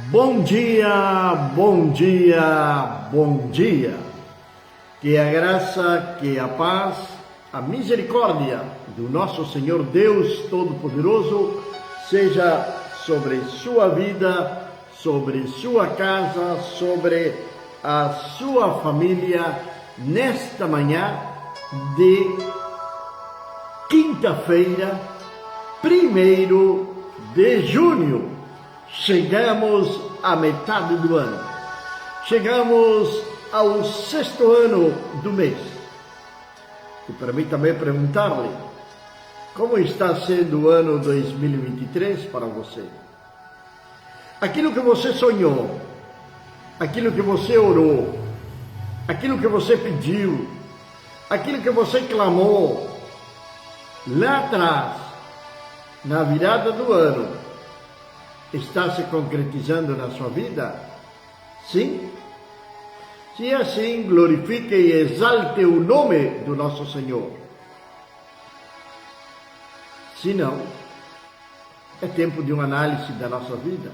Bom dia, bom dia, bom dia. Que a graça, que a paz, a misericórdia do nosso Senhor Deus Todo-Poderoso seja sobre sua vida, sobre sua casa, sobre a sua família, nesta manhã de quinta-feira, 1º de junho. Chegamos à metade do ano, chegamos ao 6º ano do mês. E permita-me perguntar-lhe, como está sendo o ano 2023 para você? Aquilo que você sonhou, aquilo que você orou, aquilo que você pediu, aquilo que você clamou, lá atrás, na virada do ano, está se concretizando na sua vida? Sim? Se é assim, glorifique e exalte o nome do nosso Senhor. Se não, é tempo de uma análise da nossa vida.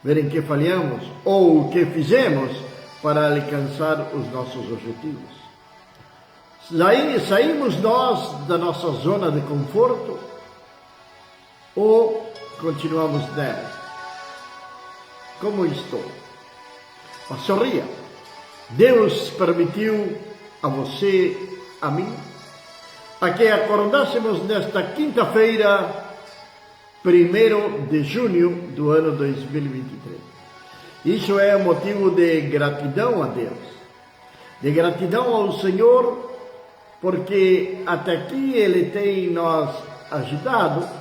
Ver em que falhamos ou o que fizemos para alcançar os nossos objetivos. Saímos nós da nossa zona de conforto ou continuamos nela? Como estou? Mas sorria. Deus permitiu a você, a mim, a que acordássemos nesta quinta-feira, 1º de junho do ano 2023. Isso é motivo de gratidão a Deus, de gratidão ao Senhor, porque até aqui Ele tem nos ajudado,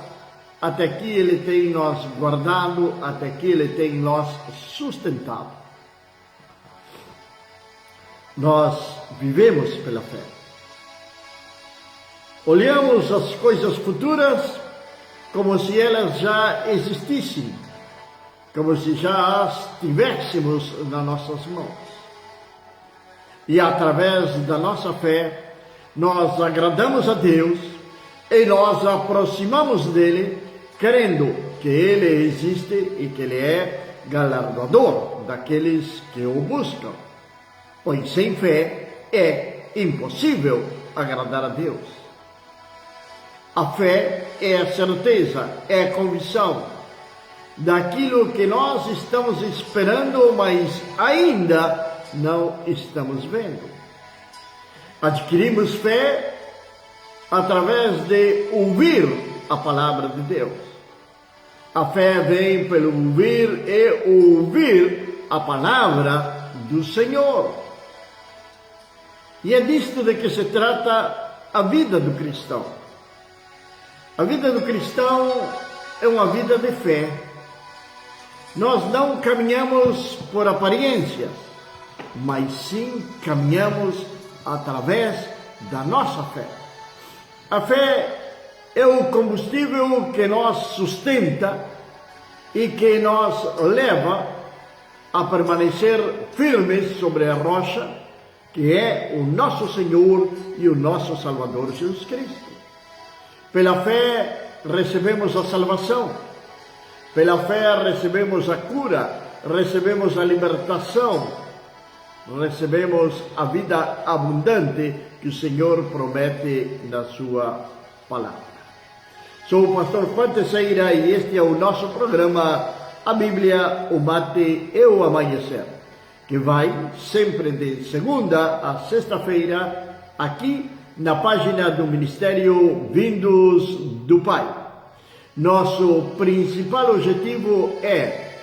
até aqui Ele tem nos guardado, até aqui Ele tem nos sustentado. Nós vivemos pela fé. Olhamos as coisas futuras como se elas já existissem, como se já as tivéssemos nas nossas mãos. E através da nossa fé, nós agradamos a Deus e nós aproximamos dele, crendo que Ele existe e que Ele é galardoador daqueles que o buscam. Pois sem fé é impossível agradar a Deus. A fé é a certeza, é a convicção daquilo que nós estamos esperando, mas ainda não estamos vendo. Adquirimos fé através de ouvir a palavra de Deus. A fé vem pelo ouvir e ouvir a palavra do Senhor. E é disto de que se trata a vida do cristão. A vida do cristão é uma vida de fé. Nós não caminhamos por aparências, mas sim caminhamos através da nossa fé. A fé é o combustível que nos sustenta e que nos leva a permanecer firmes sobre a rocha, que é o nosso Senhor e o nosso Salvador Jesus Cristo. Pela fé recebemos a salvação, pela fé recebemos a cura, recebemos a libertação, recebemos a vida abundante que o Senhor promete na sua palavra. Sou o pastor Juan Teixeira e este é o nosso programa A Bíblia, o Mate e o Amanhecer, que vai sempre de segunda a sexta-feira aqui na página do Ministério Vindos do Pai. Nosso principal objetivo é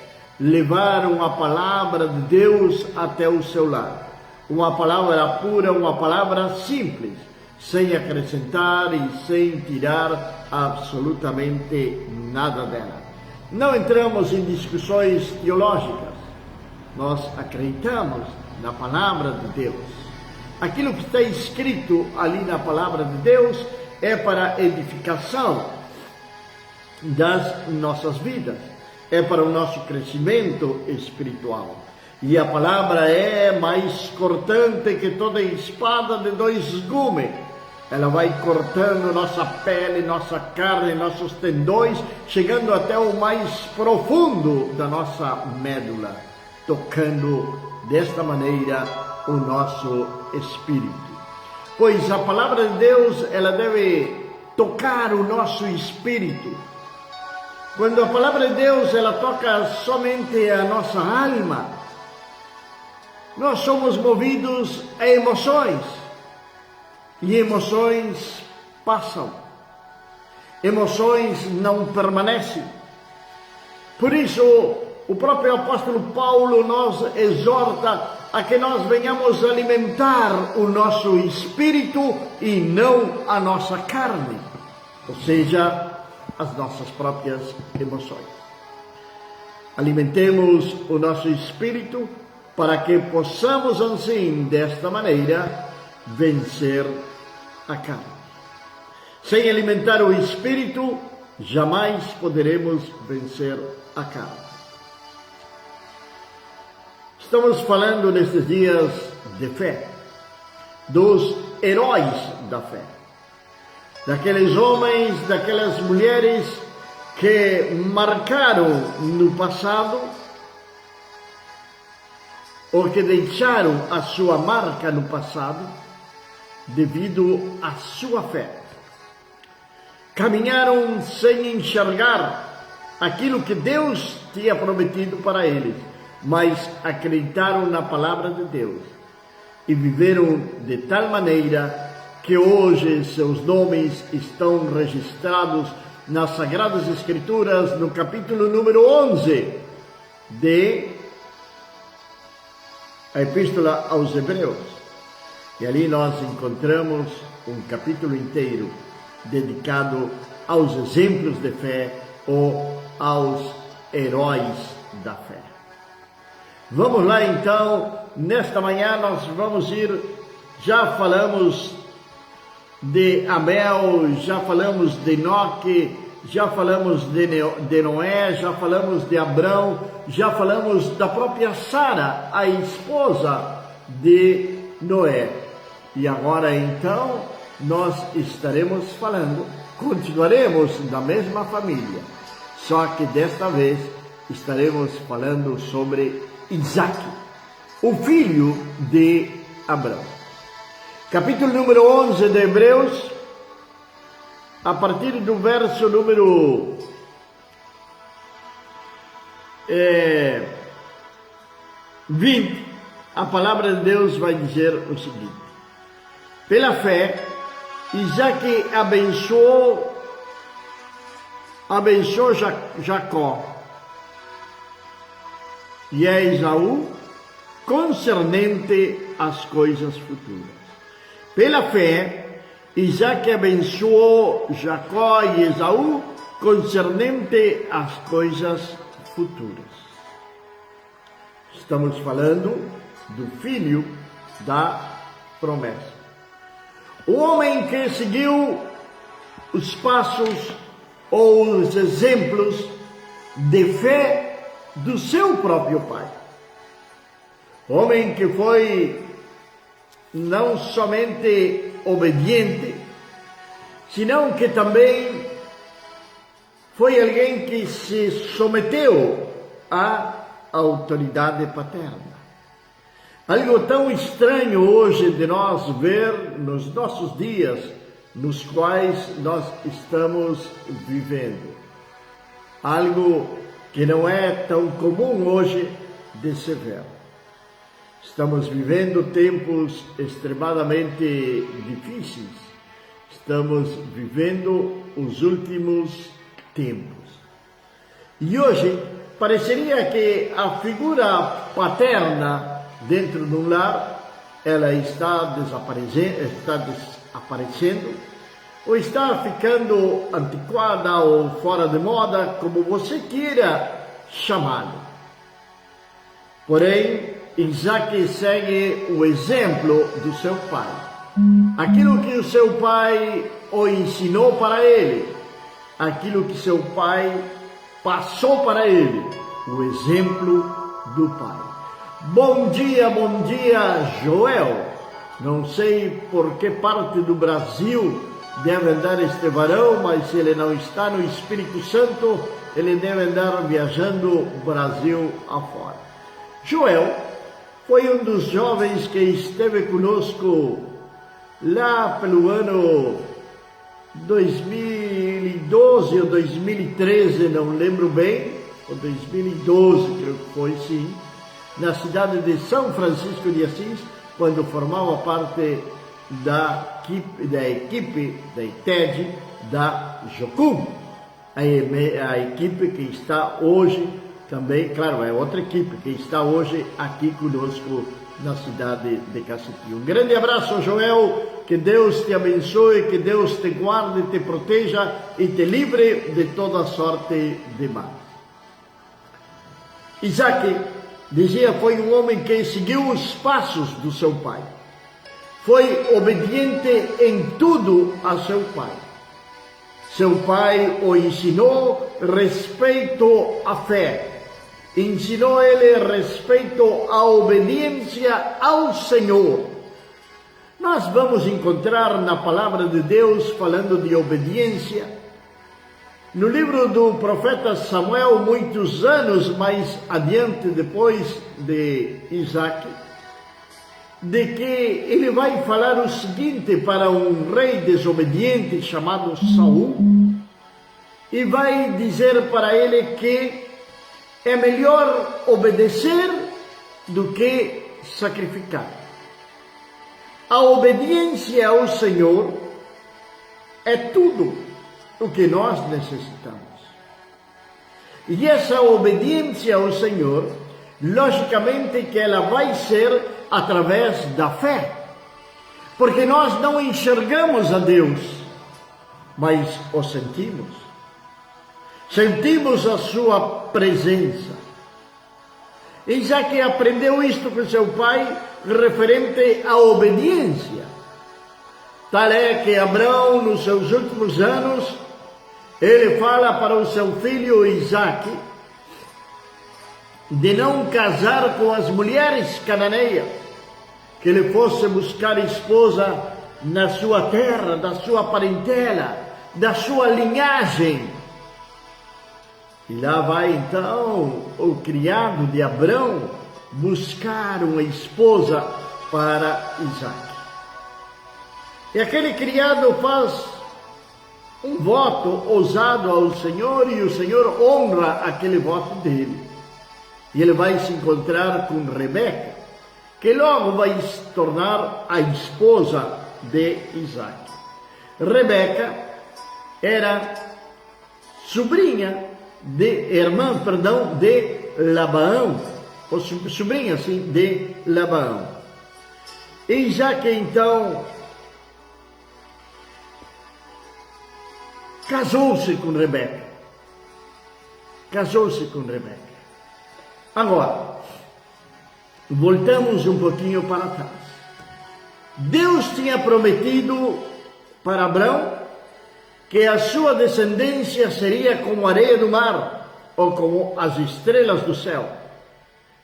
levar uma palavra de Deus até o seu lar. Uma palavra pura, uma palavra simples, sem acrescentar e sem tirar absolutamente nada dela. Não entramos em discussões teológicas. Nós acreditamos na palavra de Deus. Aquilo que está escrito ali na palavra de Deus é para edificação das nossas vidas, é para o nosso crescimento espiritual. E a palavra é mais cortante que toda espada de dois gumes, Ela vai cortando nossa pele, nossa carne, nossos tendões, chegando até o mais profundo da nossa médula, tocando desta maneira o nosso espírito. Pois a palavra de Deus, ela deve tocar o nosso espírito. Quando a palavra de Deus, ela toca somente a nossa alma, nós somos movidos a emoções. E emoções passam. Emoções não permanecem. Por isso, o próprio apóstolo Paulo nos exorta a que nós venhamos alimentar o nosso espírito e não a nossa carne, ou seja, as nossas próprias emoções. Alimentemos o nosso espírito para que possamos, assim, desta maneira, vencer a carne. Sem alimentar o espírito, jamais poderemos vencer a carne. Estamos falando nestes dias de fé, dos heróis da fé, daqueles homens, daquelas mulheres que marcaram no passado, ou que deixaram a sua marca no passado, devido à sua fé. Caminharam sem enxergar aquilo que Deus tinha prometido para eles, mas acreditaram na palavra de Deus e viveram de tal maneira que hoje seus nomes estão registrados nas Sagradas Escrituras, no capítulo número 11 de a Epístola aos Hebreus. E ali nós encontramos um capítulo inteiro dedicado aos exemplos de fé ou aos heróis da fé. Vamos lá então, nesta manhã nós vamos ir, já falamos de Abel, já falamos de Enoque, já falamos de Noé, já falamos de Abrão, já falamos da própria Sara, a esposa de Noé. E agora então nós estaremos falando, continuaremos da mesma família, só que desta vez estaremos falando sobre Isaac, o filho de Abrão. Capítulo número 11 de Hebreus, a partir do verso número 20, a palavra de Deus vai dizer o seguinte: pela fé, Isaac abençoou Jacó e a Esaú concernente às coisas futuras. Pela fé, Isaac abençoou Jacó e Esaú concernente às coisas futuras. Estamos falando do filho da promessa. O homem que seguiu os passos ou os exemplos de fé do seu próprio pai. Homem que foi não somente obediente, senão que também foi alguém que se submeteu à autoridade paterna. Algo tão estranho hoje de nós ver nos nossos dias, nos quais nós estamos vivendo. Algo que não é tão comum hoje de se ver. Estamos vivendo tempos extremadamente difíceis. Estamos vivendo os últimos tempos. E hoje pareceria que a figura paterna dentro de um lar, ela está desaparecendo, ou está ficando antiquada ou fora de moda, como você queira chamá-lo. Porém, Isaac segue o exemplo do seu pai. Aquilo que o seu pai o ensinou para ele, aquilo que seu pai passou para ele, o exemplo do pai. Bom dia, Joel. Não sei por que parte do Brasil deve andar este varão, mas se ele não está no Espírito Santo, ele deve andar viajando Brasil afora. Joel foi um dos jovens que esteve conosco lá pelo ano 2012 ou 2013, não lembro bem, ou 2012, creio que foi, sim, na cidade de São Francisco de Assis, quando formava parte da equipe da ITED, da Jocum, a equipe que está hoje também, claro, é outra equipe que está hoje aqui conosco na cidade de Cacepi. Um grande abraço, Joel, que Deus te abençoe, que Deus te guarde, te proteja e te livre de toda sorte de mal. Isaac, dizia, foi um homem que seguiu os passos do seu pai. Foi obediente em tudo a seu pai. Seu pai o ensinou respeito à fé. Ensinou ele respeito à obediência ao Senhor. Nós vamos encontrar na palavra de Deus, falando de obediência, no livro do profeta Samuel, muitos anos mais adiante, depois de Isaac, de que ele vai falar o seguinte para um rei desobediente chamado Saul, e vai dizer para ele que é melhor obedecer do que sacrificar. A obediência ao Senhor é tudo o que nós necessitamos. E essa obediência ao Senhor, logicamente que ela vai ser através da fé, porque nós não enxergamos a Deus, mas o sentimos. Sentimos a sua presença. Isaac aprendeu isto com seu pai referente à obediência. Tal é que Abraão, nos seus últimos anos, ele fala para o seu filho Isaac de não casar com as mulheres cananeias, que ele fosse buscar esposa na sua terra, da sua parentela, da sua linhagem. E lá vai então o criado de Abrão buscar uma esposa para Isaac. E aquele criado faz um voto ousado ao Senhor, e o Senhor honra aquele voto dele. E ele vai se encontrar com Rebeca, que logo vai se tornar a esposa de Isaac. Rebeca era irmã de Labão, ou sobrinha assim de Labão. E Isaac então casou-se com Rebeca. Agora, voltamos um pouquinho para trás. Deus tinha prometido para Abraão que a sua descendência seria como a areia do mar, ou como as estrelas do céu,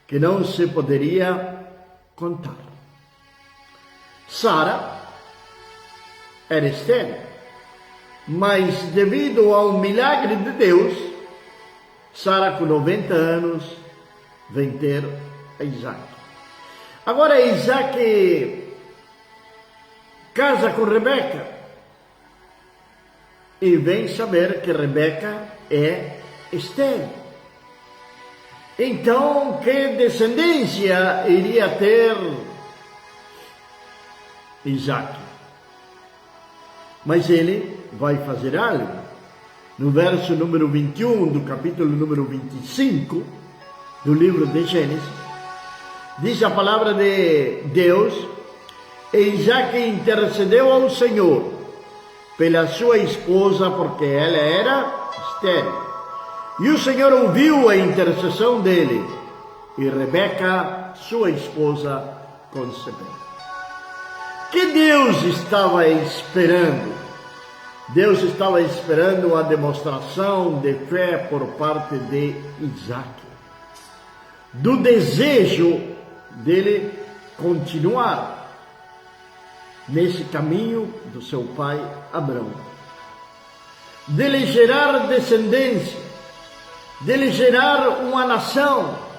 que não se poderia contar. Sara era estéril, mas devido ao milagre de Deus, Sara, com 90 anos, vem ter a Isaac. Agora Isaac casa com Rebeca e vem saber que Rebeca é estéril. Então, que descendência iria ter Isaac? Mas ele vai fazer algo. No verso número 21 do capítulo número 25 do livro de Gênesis, diz a palavra de Deus: e Isaac intercedeu ao Senhor pela sua esposa, porque ela era estéril. E o Senhor ouviu a intercessão dele, e Rebeca, sua esposa, concebeu. Que Deus estava esperando? Deus estava esperando a demonstração de fé por parte de Isaac, do desejo dele continuar nesse caminho do seu pai Abraão, dele gerar descendência, dele gerar uma nação.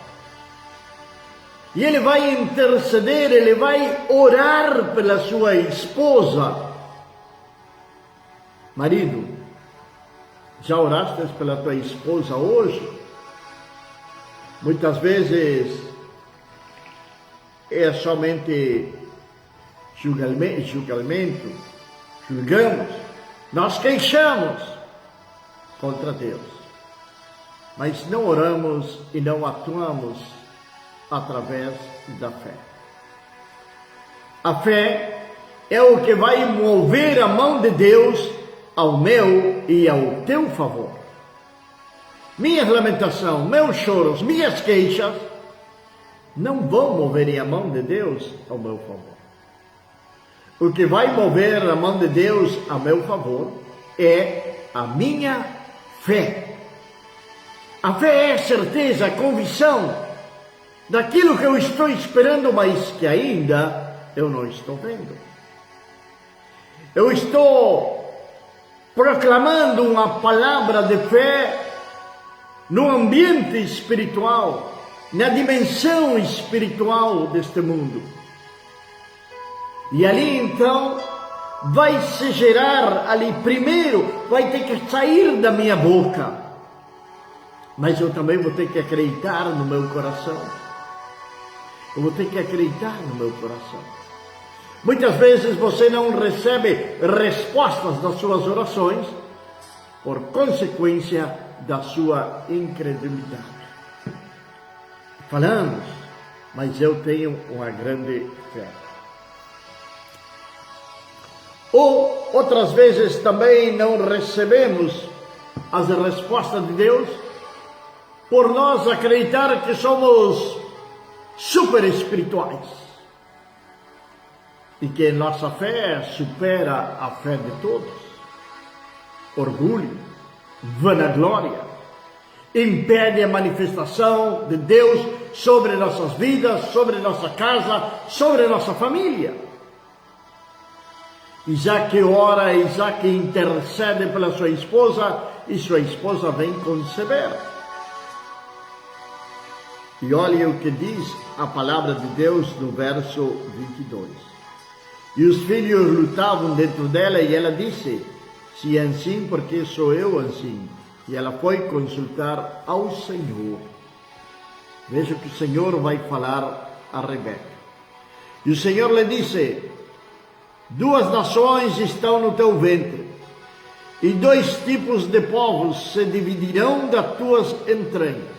E ele vai interceder, ele vai orar pela sua esposa. Marido, já oraste pela tua esposa hoje? Muitas vezes é somente julgamento, julgamos, nós queixamos contra Deus, mas não oramos e não atuamos através da fé. A fé é o que vai mover a mão de Deus ao meu e ao teu favor. Minhas lamentações, meus choros, minhas queixas não vão mover a mão de Deus ao meu favor. O que vai mover a mão de Deus a meu favor é a minha fé. A fé é a certeza, a convicção daquilo que eu estou esperando, mas que ainda eu não estou vendo. Eu estou proclamando uma palavra de fé no ambiente espiritual, na dimensão espiritual deste mundo. E ali então vai se gerar ali, primeiro vai ter que sair da minha boca, mas eu também vou ter que acreditar no meu coração. Eu vou ter que acreditar no meu coração. Muitas vezes você não recebe respostas das suas orações por consequência da sua incredulidade. Falamos, mas eu tenho uma grande fé. Ou outras vezes também não recebemos as respostas de Deus por nós acreditar que somos super espirituais e que nossa fé supera a fé de todos. Orgulho, vanaglória, impede a manifestação de Deus sobre nossas vidas, sobre nossa casa, sobre nossa família. Isaac ora, Isaac intercede pela sua esposa e sua esposa vem conceber. E olha o que diz a palavra de Deus no verso 22. E os filhos lutavam dentro dela e ela disse, se é assim, porque sou eu assim? E ela foi consultar ao Senhor. Veja que o Senhor vai falar a Rebeca. E o Senhor lhe disse, 2 nações estão no teu ventre, e 2 tipos de povos se dividirão das tuas entranhas.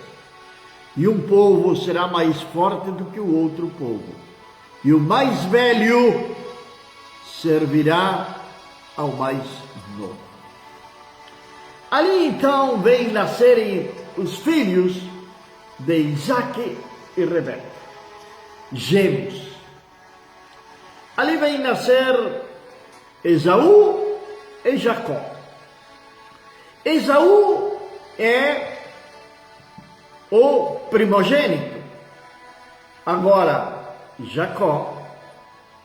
E um povo será mais forte do que o outro povo, e o mais velho servirá ao mais novo. Ali então vem nascerem os filhos de Isaac e Rebeca, gêmeos. Ali vem nascer Esaú e Jacó. Esaú é o primogênito. Agora, Jacó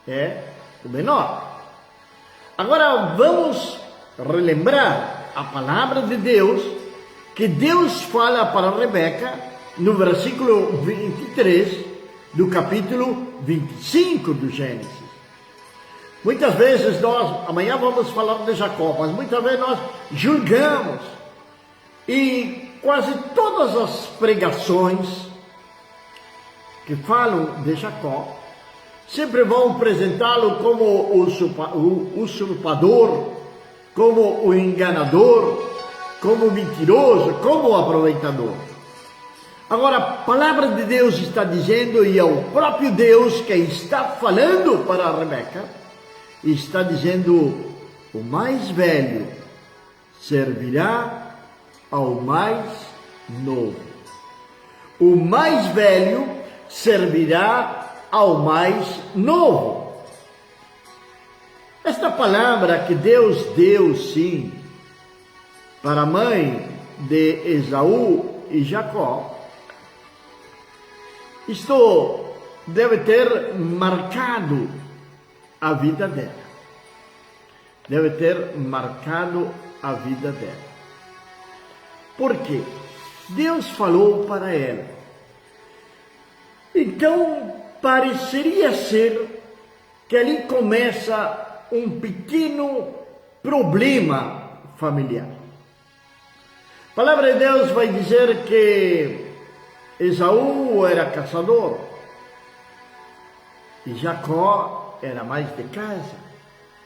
é o menor. Agora vamos relembrar a palavra de Deus, que Deus fala para Rebeca no versículo 23 do capítulo 25 do Gênesis. Muitas vezes nós, amanhã vamos falar de Jacó, mas muitas vezes nós julgamos e quase todas as pregações que falam de Jacó sempre vão apresentá-lo como o usurpador, como o enganador, como o mentiroso, como o aproveitador. Agora, a palavra de Deus está dizendo, e é o próprio Deus que está falando para Rebeca, está dizendo, o mais velho servirá ao mais novo. O mais velho servirá ao mais novo. Esta palavra que Deus deu, sim, para a mãe de Esaú e Jacó, isto deve ter marcado a vida dela. Deve ter marcado a vida dela. Por quê? Deus falou para ela. Então, pareceria ser que ali começa um pequeno problema familiar. A palavra de Deus vai dizer que Esaú era caçador e Jacó era mais de casa.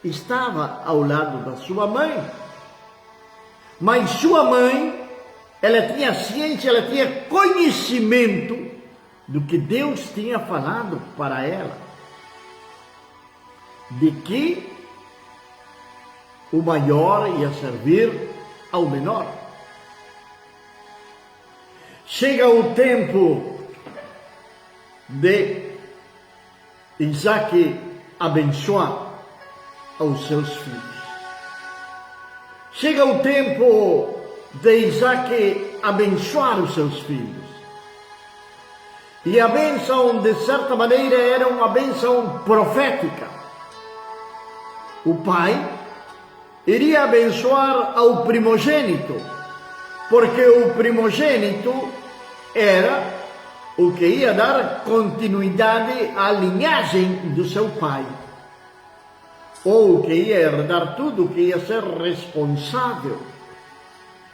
Estava ao lado da sua mãe, mas sua mãe, ela tinha ciência, ela tinha conhecimento do que Deus tinha falado para ela, de que o maior ia servir ao menor. Chega o tempo de Isaac abençoar aos seus filhos. Chega o tempo de Isaac abençoar os seus filhos. E a bênção, de certa maneira, era uma bênção profética. O pai iria abençoar ao primogênito, porque o primogênito era o que ia dar continuidade à linhagem do seu pai, ou o que ia herdar tudo, o que ia ser responsável.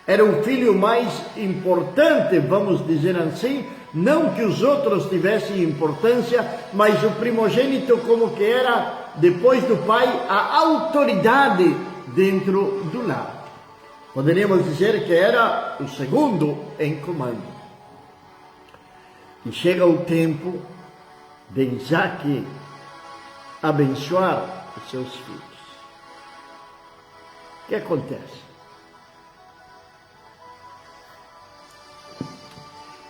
Era o filho mais importante, vamos dizer assim, não que os outros tivessem importância, mas o primogênito como que era, depois do pai, a autoridade dentro do lar. Poderíamos dizer que era o segundo em comando. E chega o tempo de Isaac abençoar os seus filhos. O que acontece?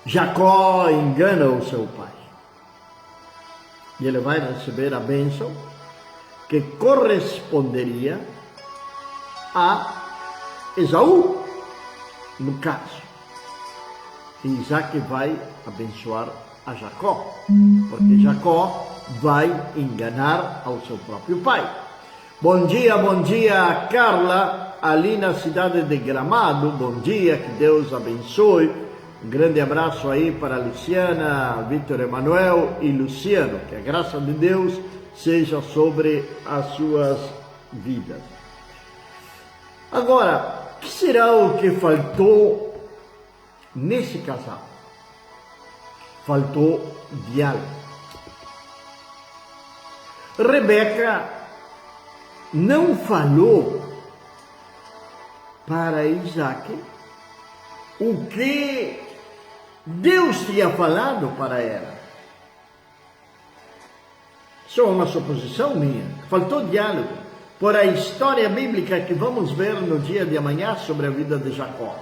Jacó engana o seu pai. E ele vai receber a bênção que corresponderia a Esaú, no caso. E Isaac vai abençoar a Jacó, porque Jacó vai enganar ao seu próprio pai. Bom dia, Carla, ali na cidade de Gramado. Bom dia, que Deus abençoe. Um grande abraço aí para Luciana, Vitor Emanuel e Luciano. Que a graça de Deus seja sobre as suas vidas. Agora, o que será o que faltou nesse casal? Faltou diálogo. Rebeca não falou para Isaac o que Deus tinha falado para ela. Isso é uma suposição minha. Faltou diálogo por a história bíblica que vamos ver no dia de amanhã sobre a vida de Jacó.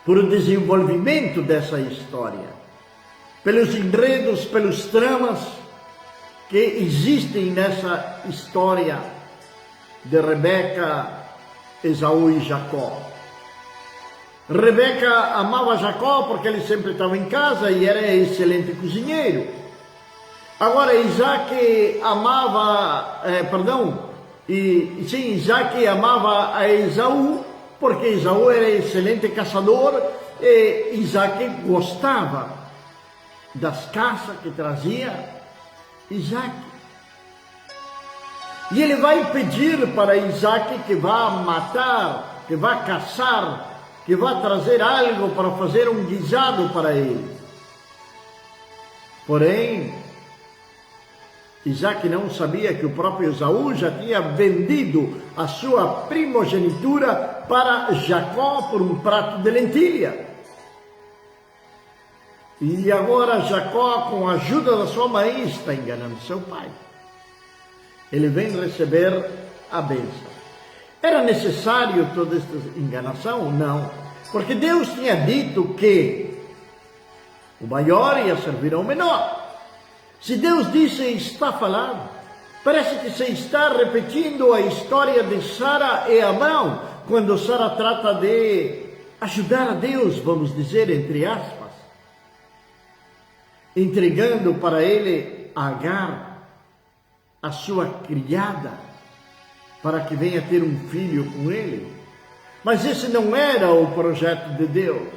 Por o desenvolvimento dessa história, pelos enredos, pelos tramas que existem nessa história de Rebeca, Esaú e Jacó. Rebeca amava Jacó porque ele sempre estava em casa e era excelente cozinheiro. Agora Isaac amava, Isaac amava a Esaú porque Esaú era excelente caçador e Isaac gostava das caças que trazia Isaac. E ele vai pedir para Isaac que vá matar, que vá caçar, que vá trazer algo para fazer um guisado para ele. Porém, Isaac não sabia que o próprio Esaú já tinha vendido a sua primogenitura para Jacó por um prato de lentilha. E agora Jacó, com a ajuda da sua mãe, está enganando seu pai. Ele vem receber a bênção. Era necessário toda esta enganação? Não. Porque Deus tinha dito que o maior ia servir ao menor. Se Deus disse e está falando, parece que se está repetindo a história de Sara e Abrão, quando Sara trata de ajudar a Deus, vamos dizer, entre aspas, entregando para ele Agar. a sua criada para que venha ter um filho com ele. Mas esse não era o projeto de Deus.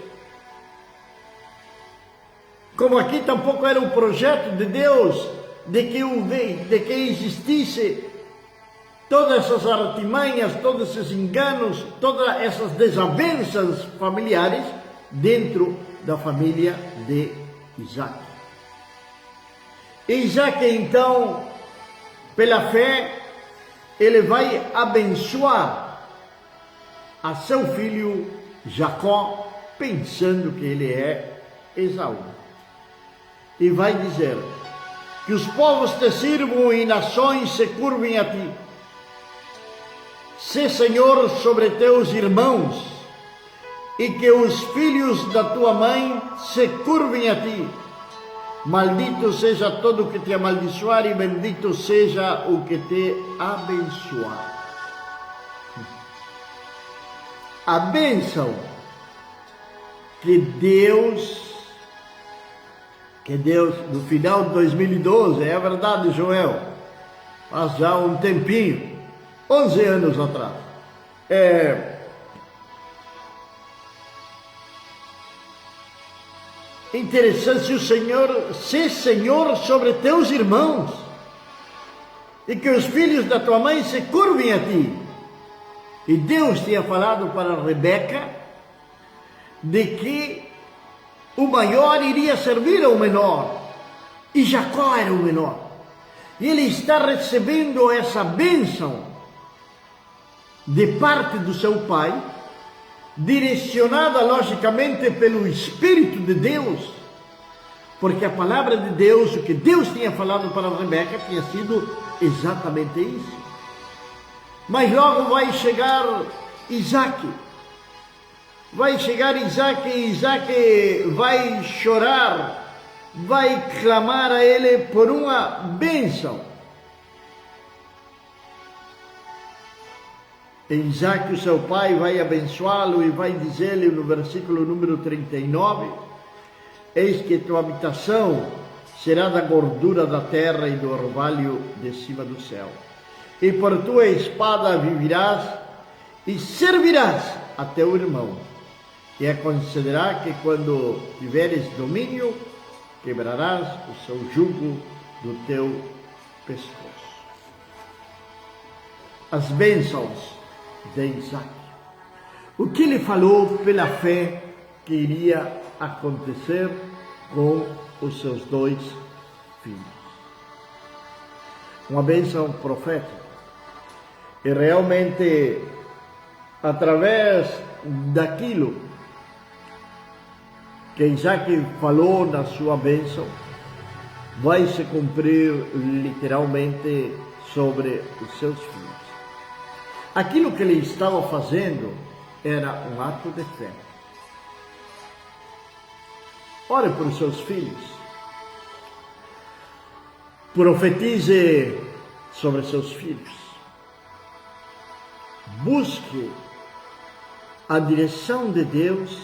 Como aqui tampouco era o projeto de Deus de que existisse todas essas artimanhas, todos esses enganos, todas essas desavenças familiares dentro da família de Isaac. Isaac, então, pela fé, ele vai abençoar a seu filho Jacó, pensando que ele é Esaú. E vai dizer: que os povos te sirvam e nações se curvem a ti. Sê Senhor sobre teus irmãos, e que os filhos da tua mãe se curvem a ti. Maldito seja todo o que te amaldiçoar, e bendito seja o que te abençoar. A bênção que Deus, no final de 2012, é verdade, Joel, faz já um tempinho, 11 anos atrás, interessante, se o Senhor, ser Senhor sobre teus irmãos, e que os filhos da tua mãe se curvem a ti. E Deus tinha falado para Rebeca de que o maior iria servir ao menor, e Jacó era o menor. E ele está recebendo essa bênção de parte do seu pai, direcionada logicamente pelo Espírito de Deus, porque a palavra de Deus, o que Deus tinha falado para Rebeca, tinha sido exatamente isso. Mas logo vai chegar Isaac. E Isaac vai chorar, vai clamar a ele por uma bênção. E Isaac, o seu pai, vai abençoá-lo e vai dizer-lhe no versículo número 39, eis que tua habitação será da gordura da terra e do orvalho de cima do céu. E por tua espada viverás e servirás a teu irmão. E acontecerá que quando tiveres domínio, quebrarás o seu jugo do teu pescoço. As bênçãos de Isaac. O que ele falou pela fé que iria acontecer com os seus dois filhos. Uma bênção profética. E realmente, através daquilo que Isaac falou na sua bênção, vai se cumprir literalmente sobre os seus filhos. Aquilo que ele estava fazendo era um ato de fé. Ore por os seus filhos. Profetize sobre seus filhos. Busque a direção de Deus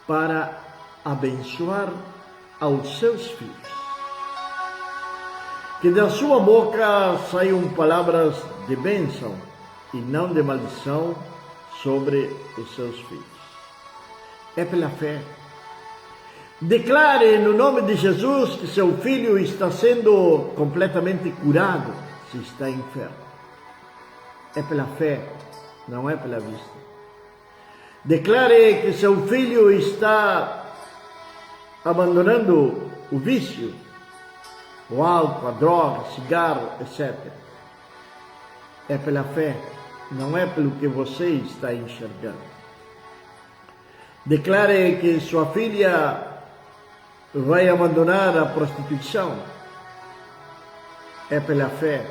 para abençoar aos seus filhos. Que da sua boca saiam palavras de bênção e não de maldição sobre os seus filhos. É pela fé. Declare no nome de Jesus que seu filho está sendo completamente curado se está enfermo. É pela fé, não é pela vista. Declare que seu filho está abandonando o vício, o álcool, a droga, cigarro, etc. É pela fé, não é pelo que você está enxergando. Declare que sua filha vai abandonar a prostituição. É pela fé,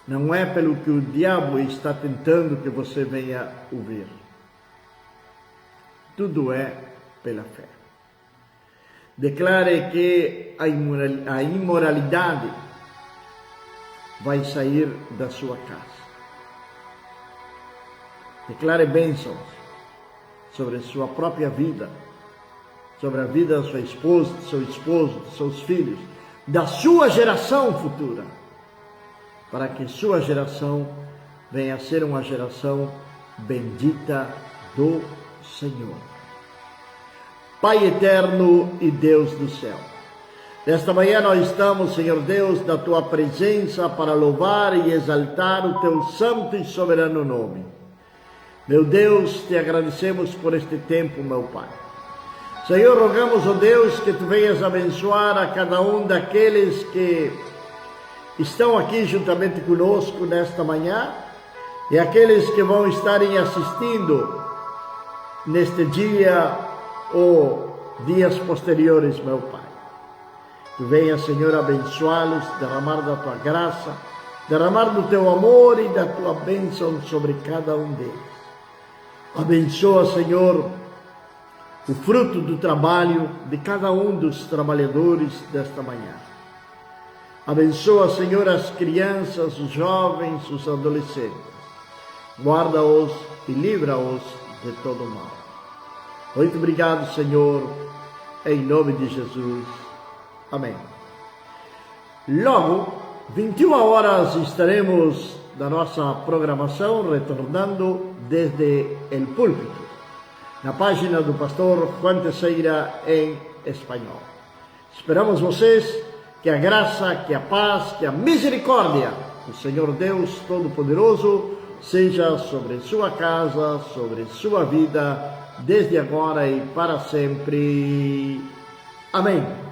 não é pelo que o diabo está tentando que você venha ouvir. Tudo é pela fé. Declare que a imoralidade vai sair da sua casa. Declare bênçãos sobre a sua própria vida, sobre a vida da sua esposa, do seu esposo, dos seus filhos, da sua geração futura. para que sua geração venha a ser uma geração bendita do Senhor. Pai eterno e Deus do céu, nesta manhã nós estamos, Senhor Deus, na Tua presença para louvar e exaltar o Teu santo e soberano nome. Meu Deus, te agradecemos por este tempo, meu Pai. Senhor, rogamos, ó Deus, que Tu venhas abençoar a cada um daqueles que estão aqui juntamente conosco nesta manhã e aqueles que vão estarem assistindo neste dia ou dias posteriores, meu Pai. Tu venha, Senhor, abençoá-los, derramar da Tua graça, derramar do Teu amor e da Tua bênção sobre cada um deles. Abençoa, Senhor, o fruto do trabalho de cada um dos trabalhadores desta manhã. Abençoa, Senhor, as crianças, os jovens, os adolescentes. Guarda-os e livra-os de todo mal. Muito obrigado, Senhor, em nome de Jesus. Amém. Logo, 21 horas, estaremos na nossa programação, retornando desde o púlpito, na página do pastor Juan Teixeira em espanhol. Esperamos vocês, que a graça, que a paz, que a misericórdia do Senhor Deus Todo-Poderoso seja sobre sua casa, sobre sua vida, desde agora e para sempre. Amém.